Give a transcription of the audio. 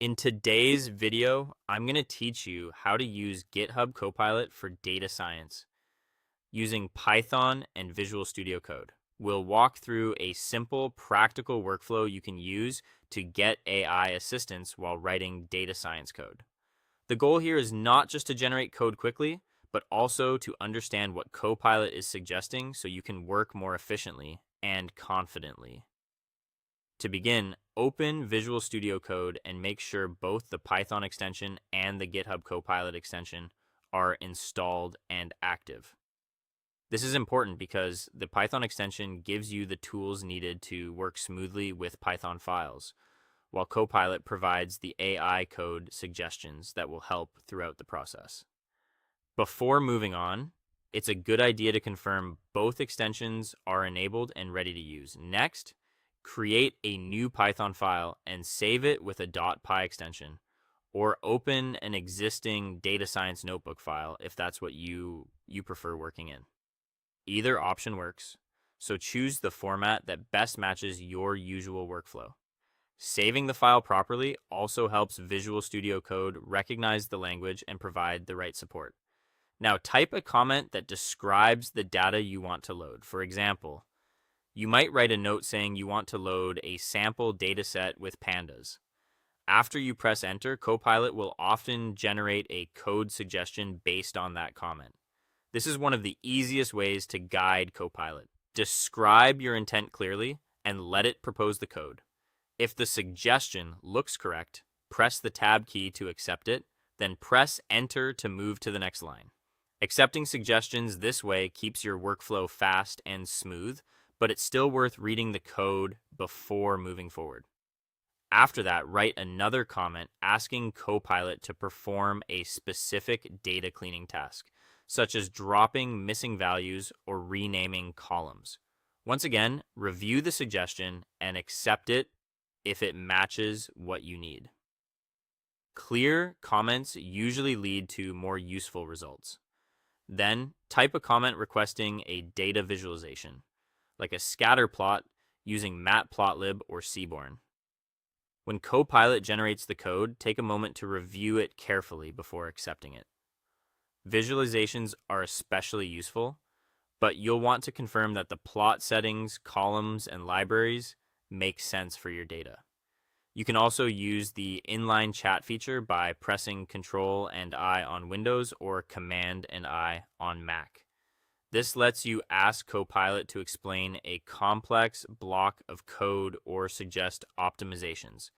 In today's video, I'm going to teach you how to use GitHub Copilot for data science using Python and Visual Studio Code. We'll walk through a simple, practical workflow you can use to get AI assistance while writing data science code. The goal here is not just to generate code quickly, but also to understand what Copilot is suggesting so you can work more efficiently and confidently. To begin, open Visual Studio Code and make sure both the Python extension and the GitHub Copilot extension are installed and active. This is important because the Python extension gives you the tools needed to work smoothly with Python files, while Copilot provides the AI code suggestions that will help throughout the process. Before moving on, it's a good idea to confirm both extensions are enabled and ready to use. Next, create a new Python file and save it with a .py extension, or open an existing data science notebook file if that's what you prefer working in. Either option works, so choose the format that best matches your usual workflow. Saving the file properly also helps Visual Studio Code recognize the language and provide the right support. Now type a comment that describes the data you want to load. For example, you might write a note saying you want to load a sample dataset with pandas. After you press enter, Copilot will often generate a code suggestion based on that comment. This is one of the easiest ways to guide Copilot. Describe your intent clearly and let it propose the code. If the suggestion looks correct, press the tab key to accept it, then press enter to move to the next line. Accepting suggestions this way keeps your workflow fast and smooth, but it's still worth reading the code before moving forward. After that, write another comment asking Copilot to perform a specific data cleaning task, such as dropping missing values or renaming columns. Once again, review the suggestion and accept it if it matches what you need. Clear comments usually lead to more useful results. Then, type a comment requesting a data visualization, like a scatter plot using Matplotlib or Seaborn. When Copilot generates the code, take a moment to review it carefully before accepting it. Visualizations are especially useful, but you'll want to confirm that the plot settings, columns, and libraries make sense for your data. You can also use the inline chat feature by pressing Ctrl and I on Windows or Command and I on Mac. This lets you ask Copilot to explain a complex block of code or suggest optimizations.